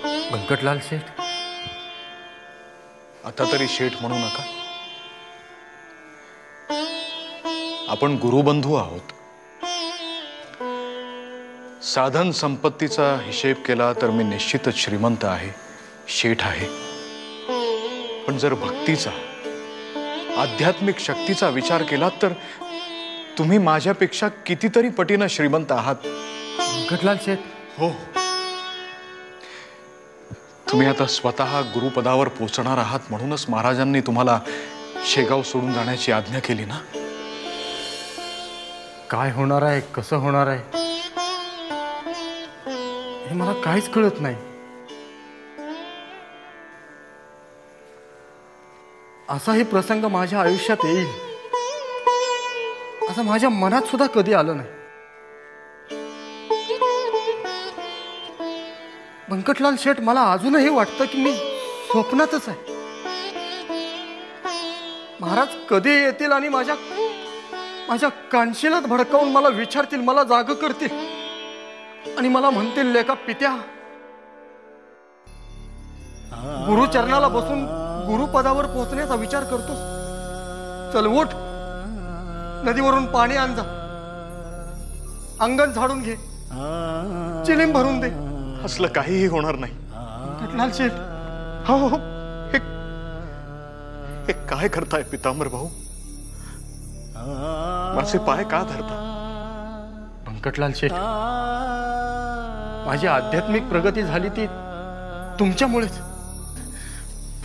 व्यंकटलाल शेठ, आता तरी शेठ म्हणू नका। आपण गुरुबंधू आहोत। साधन संपत्तीचा हिशेब केला तर मी निश्चितच श्रीमंत आहे, शेठ आहे। पण जर भक्तीचा, आध्यात्मिक शक्तीचा विचार केला तर तुम्ही माझ्यापेक्षा कितीतरी पटीने श्रीमंत आहात। व्यंकटलाल शेठ, हो, तुम्ही आता स्वतः गुरुपदावर पोहोचणार आहात म्हणूनच महाराजांनी तुम्हाला शेगाव सोडून जाण्याची आज्ञा केली ना। काय होणार आहे, कसं होणार आहे हे मला काहीच कळत नाही। असाही प्रसंग माझ्या आयुष्यात येईल असं माझ्या मनात सुद्धा कधी आलं नाही। व्यंकटलाल शेठ, मला अजूनही वाटतं की मी स्वप्नातच आहे। महाराज कधी येतील आणि माझ्या कानशिलात भडकावून मला विचारतील, मला जाग करतील आणि मला म्हणतील, लेका पित्या, गुरुचरणाला बसून गुरुपदावर पोहोचण्याचा विचार करतोस, चल उठ, नदीवरून पाणी आण जा, अंगण झाडून घे, चिलीम भरून दे। असलं काहीही होणार नाही। व्यंकटलाल शेठ, हो हो, हे काय करताय पितांबर भाऊ? माझे पाय का धरता? व्यंकटलाल शेठ, माझी आध्यात्मिक प्रगती झाली ती तुमच्यामुळेच।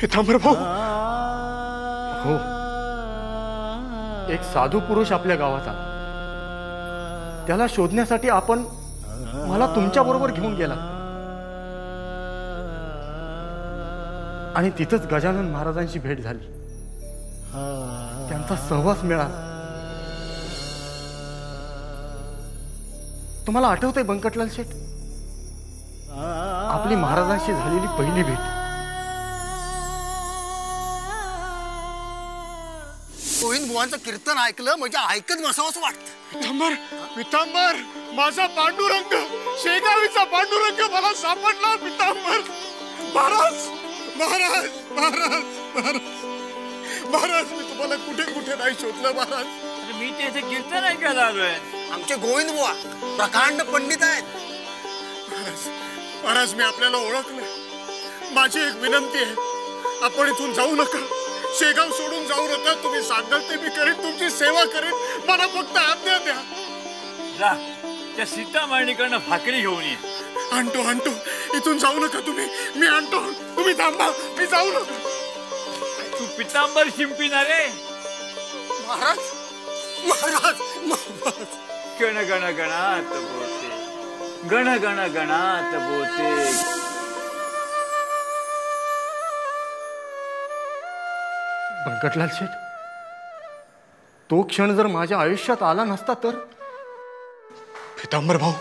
पितांबर भाऊ, हो, एक साधू पुरुष आपल्या गावात आला, त्याला शोधण्यासाठी आपण मला तुमच्या बरोबर घेऊन गेला आणि तिथंच गजानन महाराजांची भेट झाली, त्यांचा सहवास मिळाला। तुम्हाला आठवतंय व्यंकटलाल शेठ, आपली महाराजांशी झालेली पहिली भेट? गोविंद बुवांचं कीर्तन ऐकलं म्हणजे ऐकत बसावंच वाटतं। पितांबर, पितांबर, माझा पांडुरंग, शेगावीचा पांडुरंग मला सापडला। पितांबर, महाराज, महाराज, महाराज, महाराज, महाराज, मी तुम्हाला कुठे कुठे नाही शोधलं महाराज। मी तेथे कीर्तन ऐकायला आलोय। आमचे गोविंद बुवा प्रकांड पंडित आहेत। महाराज, महाराज, मी आपल्याला ओळखलं। माझी एक विनंती आहे, आपण इथून जाऊ नका, शेगाव सोडून जाऊ नका। तुम्ही सांगाल ते मी करेन, तुमची सेवा करेन, मला फक्त आज्ञा द्या। जा, त्या सीतामणीकडनं भाकरी घेऊन ये। आणतो, आणतो, इथून जाऊ नका तुम्ही, मी आणतो, तुम्ही थांबा, मी जाऊ नका। तू पितांबर शिंपिना रे? महाराज, महाराज, महाराज, गण गण गणात बोते, गण गण गणात बोते। व्यंकटलाल शेठ, तो क्षण जर माझ्या आयुष्यात आला नसता तर? पितांबर भाऊ,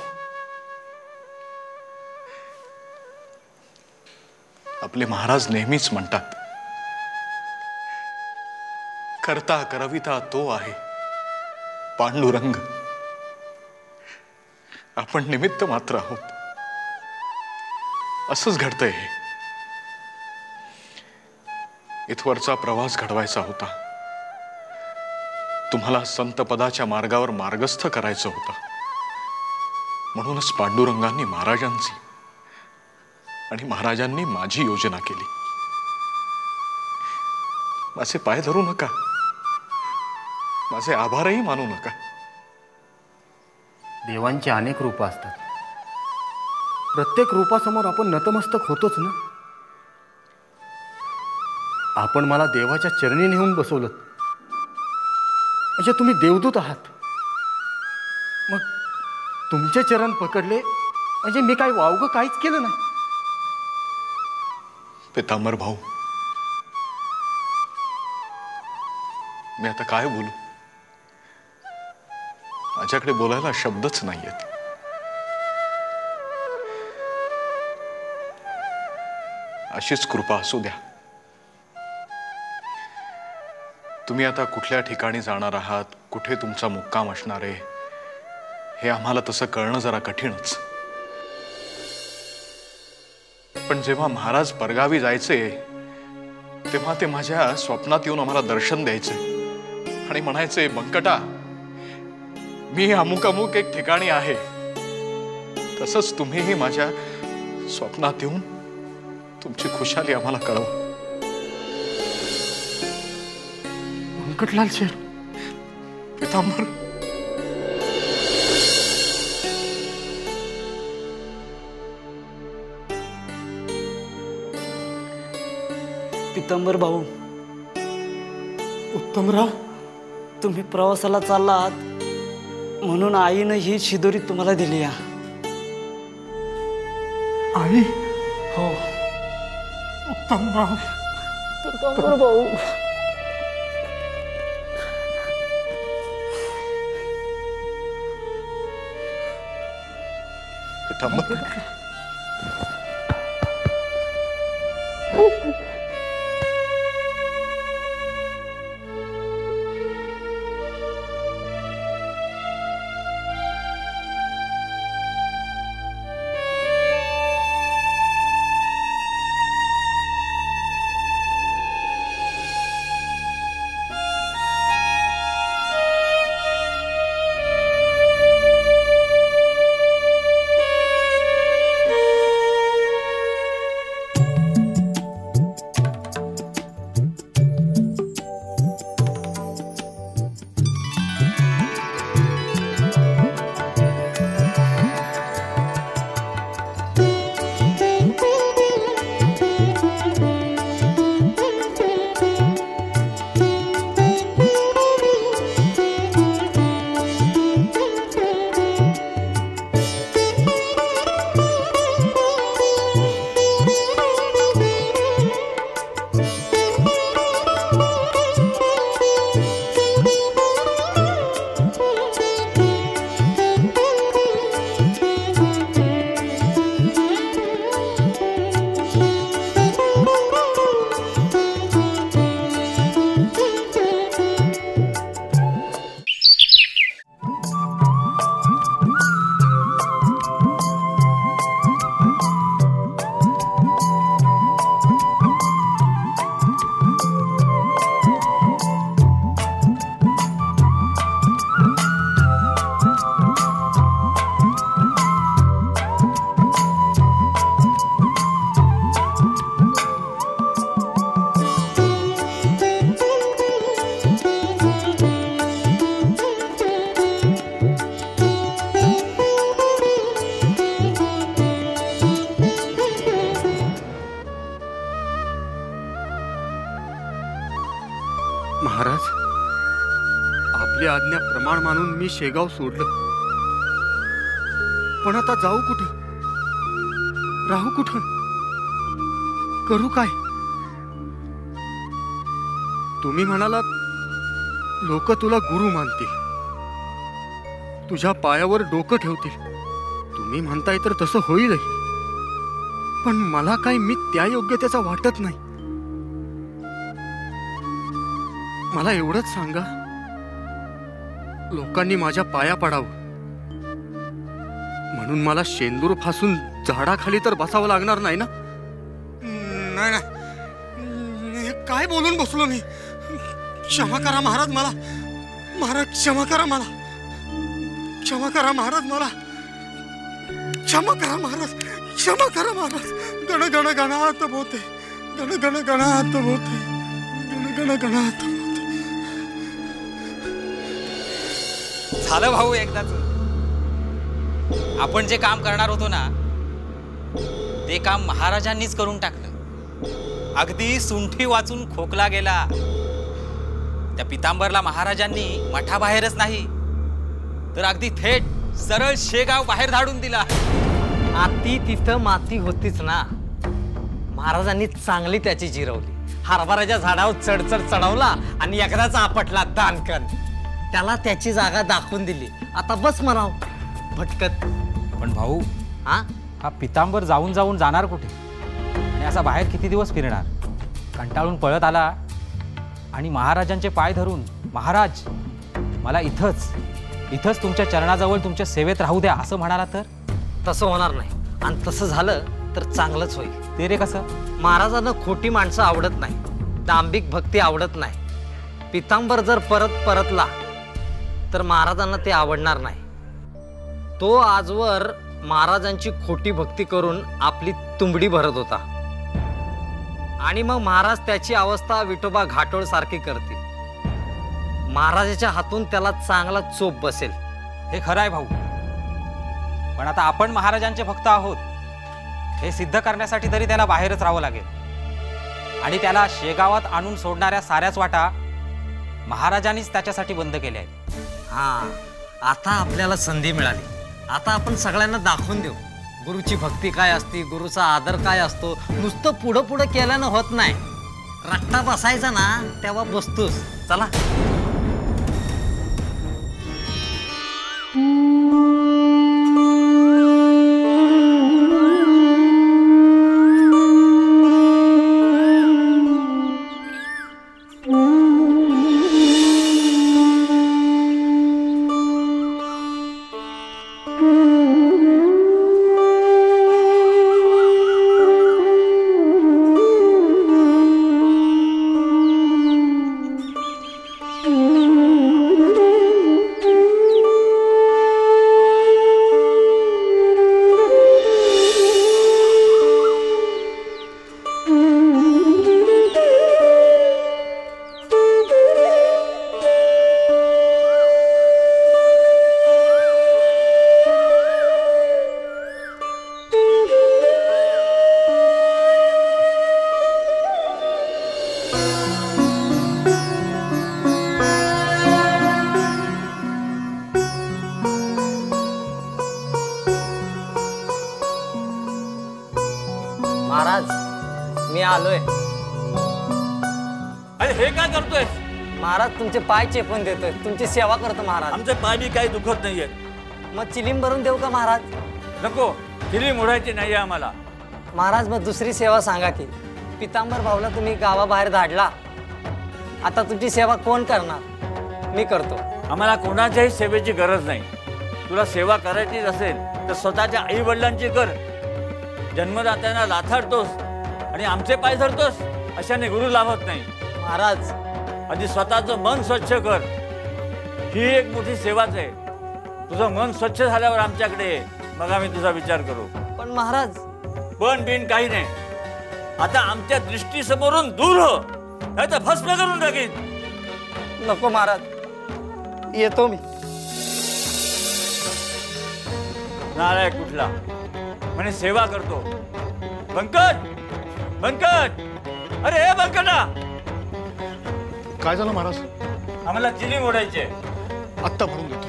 आपले महाराज नेहमीच म्हणतात, करता करविता तो आहे पांडुरंग। आपण निमित्त मात्र आहोत। असंच घडतंय हे। इथवरचा प्रवास घडवायचा होता, तुम्हाला संत पदाच्या मार्गावर मार्गस्थ करायचं होतं, म्हणूनच पांडुरंगांनी महाराजांची आणि महाराजांनी माझी योजना केली। माझे पाय धरू नका, माझे आभारही मानू नका। देवांची अनेक रूप असतात, प्रत्येक रूपासमोर आपण नतमस्तक होतोच ना। आपण मला देवाच्या चरणी नेऊन बसवलं म्हणजे तुम्ही देवदूत आहात, मग तुमचे चरण पकडले म्हणजे मी काय वावगं काहीच केलं नाही। पितांबर भाऊ, मी आता काय बोलू? माझ्याकडे बोलायला शब्दच नाहीयेत। अशीच कृपा असू द्या। तुम्ही आता कुठल्या ठिकाणी जाणार आहात, कुठे तुमचा मुक्काम असणार आहे, हे आम्हाला तसं कळणं जरा कठीणच। पण जेव्हा महाराज परगावी जायचे तेव्हा ते माझ्या स्वप्नात येऊन आम्हाला दर्शन द्यायचे आणि म्हणायचे, बंकटा, मी अमुक अमुक एक ठिकाणी आहे, तसंच तुम्हीही माझ्या स्वप्नात येऊन तुमची खुशाली आम्हाला कळवा. व्यंकटलाल शेठ, पितांबर, पितांबर भाऊ, उत्तमराव, तुम्ही प्रवासाला चाललात म्हणून आईनं ही शिदोरी तुम्हाला दिली या. आई, हो उत्तमराव, पितांबर भाऊ. पितांबर, महाराज, आपली आज्ञा प्रमाण मानून मी शेगाव सोडलं, पण आता जाऊ कुठं, राहू कुठं, करू काय? तुम्ही म्हणालात लोक तुला गुरु मानतील, तुझ्या पायावर डोकं ठेवतील. तुम्ही म्हणताय तर तसं होईलही, पण मला काय मी त्या योग्यतेचा वाटत नाही. मला एवढंच सांगा, लोकांनी माझ्या पाया पडावं म्हणून मला शेंदूर फासून झाडाखाली तर बसावं लागणार नाही ना? नाही ना, हे काय बोलून बसलो मी. क्षमा करा महाराज मला, महाराज क्षमा करा मला, क्षमा करा महाराज मला, क्षमा करा महाराज, क्षमा करा महाराज. गण गण गणात बोते, गण गण गणात बोते, गण गण गणात बोते. झालं भाऊ एकदाच. आपण जे काम करणार होतो ना, ते काम महाराजांनीच करून टाकलं. अगदी सुंठी वाचून खोकला गेला. त्या पितांबरला महाराजांनी मठाबाहेरच नाही तर अगदी थेट सरळ शेगाव बाहेर धाडून दिला. आती तिथं माती होतीच ना. महाराजांनी चांगली त्याची जिरवली. हरभऱ्याच्या झाडावर चढचढ चढवला आणि एकदाचा आपटला दानकन. त्याला त्याची जागा दाखवून दिली. आता बस म्हणाव भटकत. पण भाऊ, हा पितांबर जाऊन जाऊन जाणार कुठे आणि असा बाहेर किती दिवस फिरणार? कंटाळून पळत आला आणि महाराजांचे पाय धरून, महाराज मला इथंच तुमच्या चरणाजवळ तुमच्या सेवेत राहू द्या असं म्हणाला तर? तसं होणार नाही. आणि तसं झालं तर चांगलंच होईल. ते रे कसं? महाराजांना खोटी माणसं आवडत नाही, दांभिक भक्ती आवडत नाही. पितांबर जर परत परतला तर महाराजांना ते आवडणार नाही. तो आजवर महाराजांची खोटी भक्ती करून आपली तुंबडी भरत होता आणि मग महाराज त्याची अवस्था विठोबा घाटोळ सारखी करतील. महाराजाच्या हातून त्याला चांगला चोप बसेल. हे खरं आहे भाऊ, पण आता आपण महाराजांचे भक्त आहोत हे सिद्ध करण्यासाठी तरी त्याला बाहेरच राहावं लागेल. आणि त्याला शेगावात आणून सोडणाऱ्या साऱ्याच वाटा महाराजांनीच त्याच्यासाठी बंद केल्या आहेत. हा, आता आपल्याला संधी मिळाली. आता आपण सगळ्यांना दाखवून देऊ गुरुची भक्ती काय असते, गुरुचा आदर काय असतो. नुसतं पुढं पुढं केल्यानं होत नाही. रट्टा बसायचा ना तेव्हा बसतोस. चला. महाराज, मी आलोय. अरे हे काय करतोय? महाराज, तुमचे पाय चेपून देतोय. तुमची सेवा करतो महाराज. आमचे पाय बी काही दुखत नाहीये. मग चिलीम भरून देऊ का महाराज? नको, किली मोडायची नाहीये आम्हाला. महाराज, मग दुसरी सेवा सांगा की. पितांबर भाऊला तुम्ही गावाबाहेर धाडला, आता तुमची सेवा कोण करणार? मी करतो. आम्हाला कोणाच्याही सेवेची गरज नाही. तुला सेवा करायचीच असेल तर स्वतःच्या आई वडिलांची कर. जन्मदात्यांना लाथाडतोस आणि आमचे पाय धरतोस, अशाने गुरु लाभत नाही. महाराज, आधी स्वतःचं मन स्वच्छ कर. ही एक मोठी सेवाच आहे. तुझं मन स्वच्छ झाल्यावर आमच्याकडे ये, मग आम्ही तुझा विचार करू. पण महाराज, पण बिन काही नाही. आता आमच्या दृष्टीसमोरून दूर हो, नाही तर भस्म करून टाकीन. नको महाराज, येतो मी. नालायक कुठला म्हणे सेवा करतो. बंकट, बंकट, अरे हे बंकटा, काय झालं महाराज? आम्हाला चिली मोडायची आहे. आत्ता भरून देतो.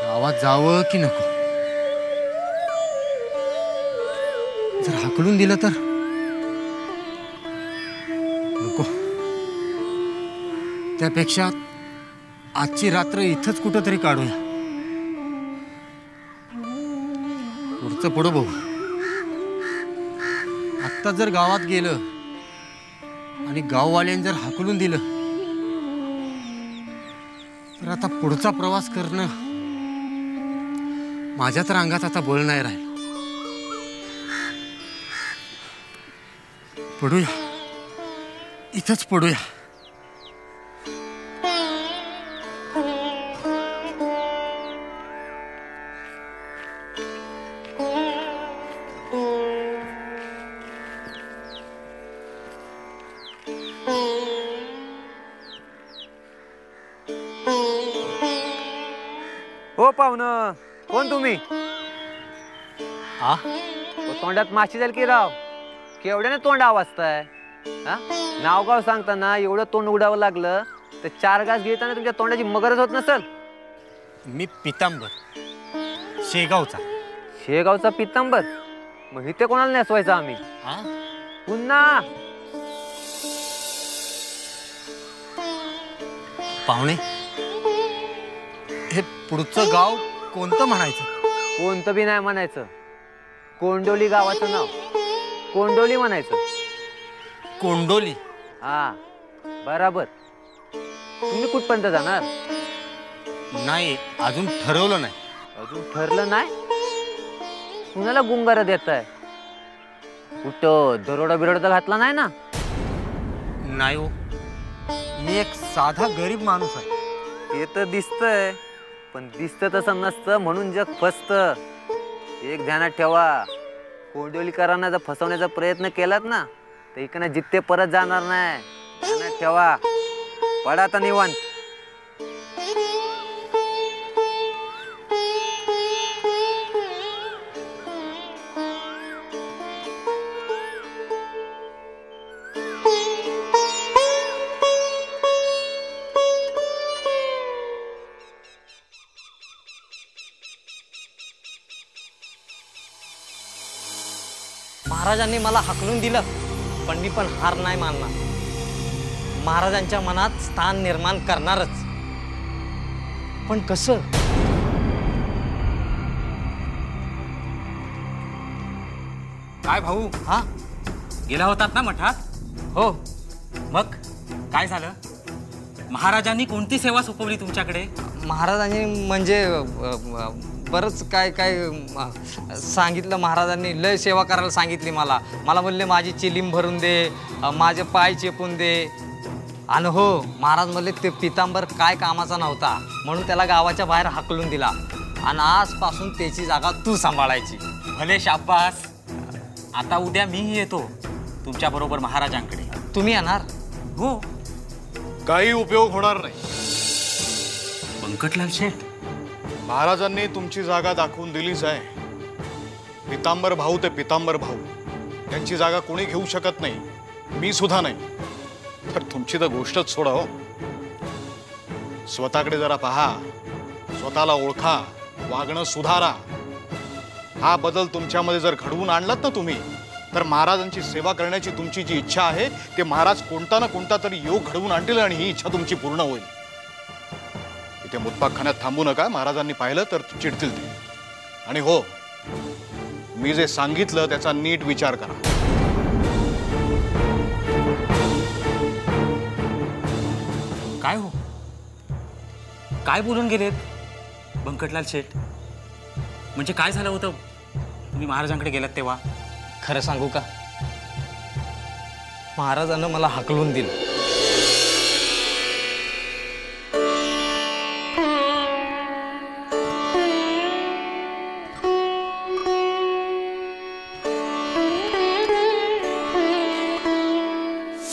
गावात जावं की नको? जर हाकलून दिलं तर नको. त्यापेक्षा आजची रात्र इथंच कुठंतरी काढूया. पुढचं पुढं बघू. आत्ता जर गावात गेलं आणि गाववाल्यांनी जर हाकलून दिलं तर आता पुढचा प्रवास करणं माझ्या तर अंगात आता बळ नाही राहिलं. पडूया, इथंच पडूया. हो पाहुणं, कोण तुम्ही? तोंडात माशी झाली की राव, केवढ्याने तोंड आवाजताय? नाव गाव सांगताना एवढं तोंड उडावं लागलं तर 4 घास घेताना तुमच्या तोंडाची मगरच होत नसल. मी पितांबर, शेगावचा. शेगावचा पितांबर? मग इथे कोणाला नेसवायचं आम्ही? पुन्हा पाहुणे, हे पुढचं गाव कोणतं म्हणायचं? कोणतं बी नाही म्हणायचं. कोंडोली गावाचं नाव कोंडोली म्हणायचं. कोंडोली. हा बराबर. तुम्ही कुठपर्यंत जाणार? नाही, अजून ठरवलं नाही. अजून ठरलं नाही? कुणाला गुंगारा देत आहे? कुठं दरोडा बिरोडा घातला नाही ना? नाही हो, मी एक साधा गरीब माणूस आहे. ते तर दिसतंय, पण दिसतं तसं नसतं म्हणून जग फसतं. एक ध्यानात ठेवा, कोंडोलीकरांना जर फसवण्याचा प्रयत्न केलात ना तर इकडनं जित्ते परत जाणार नाही. ध्यानात ठेवा. पडा आता निवांत. महाराजांनी मला हाकलून दिलं, पण मी पण हार नाही मानणार. महाराजांच्या मनात स्थान निर्माण करणारच. पण कसं? काय भाऊ, हा, गेला होतात ना मठात? हो. मग काय झालं? महाराजांनी कोणती सेवा सोपवली तुमच्याकडे? महाराजांनी म्हणजे बरंच काय काय सांगितलं. महाराजांनी लय सेवा करायला सांगितली मला. मला बोलले माझी चिलीम भरून दे, माझे पाय चेपून दे. आणि हो, महाराज म्हणले ते पितांबर काय कामाचा नव्हता म्हणून त्याला गावाच्या बाहेर हाकलून दिला आणि आजपासून त्याची जागा तू सांभाळायची. भले शाब्बास. आता उद्या मीही येतो तुमच्या बरोबर महाराजांकडे. तुम्ही येणार? हो. काही उपयोग होणार नाही. बंकटलाल शेठ, महाराजांनी तुमची जागा दाखवून दिलीच आहे. पितांबर भाऊ ते पितांबर भाऊ, त्यांची जागा कोणी घेऊ शकत नाही, मी सुद्धा नाही. तर तुमची तर गोष्टच सोडा हो. स्वतःकडे जरा पहा, स्वतःला ओळखा, वागणं सुधारा. हा बदल तुमच्यामध्ये जर घडवून आणलात ना तुम्ही, तर महाराजांची सेवा करण्याची तुमची जी इच्छा आहे ते महाराज कोणता ना कोणता तरी योग घडवून आणतील आणि ही इच्छा तुमची पूर्ण होईल. इथे मुतपाकखान्यात थांबू नका. महाराजांनी पाहिलं तर चिडतील ते. आणि हो, मी जे सांगितलं त्याचा नीट विचार करा. काय हो, काय बोलून गेलेत बंकटलाल शेठ? म्हणजे काय झालं होतं तुम्ही महाराजांकडे गेलात तेव्हा? खरं सांगू का, महाराजांना मला हाकलून दिलं.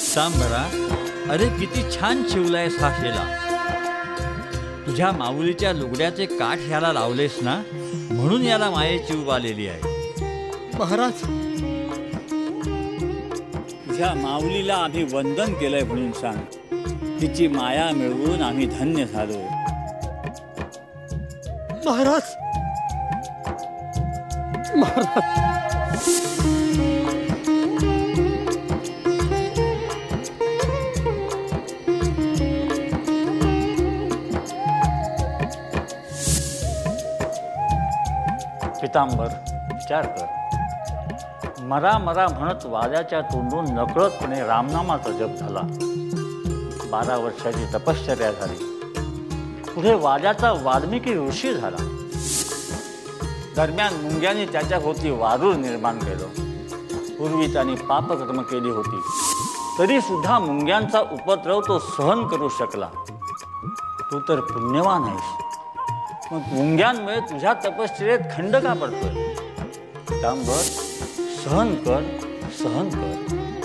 सांबरा, अरे किती छान शिवलायस हा शेला. तुझ्या माऊलीच्या लुगड्याचे काठ ह्याला लावलेस ना, म्हणून याला मायेची उब आलेली आहे. महाराज, तुझ्या माऊलीला आम्ही वंदन केलंय म्हणून सांग. तिची माया मिळवून आम्ही धन्य झालो. महाराज, महाराज. पितांबर, विचार कर. मरा मरा म्हणत वाद्याच्या तोंडून नकळतपणे रामनामाचा जप झाला. 12 वर्षाची तपश्चर्या झाली. पुढे वाद्याचा वाल्मिकी ऋषी झाला. दरम्यान मुंग्यांनी त्याच्या भोवती वारूळ निर्माण केलं. पूर्वी त्यांनी पापकर्म केली होती, तरी सुद्धा मुंग्यांचा उपद्रव तो सहन करू शकला. तू तर पुण्यवान आहेस. मग मुंग्यांमुळे तुझ्या तपश्चर्येत खंड का पडतोय? पितांबर, सहन कर, सहन कर.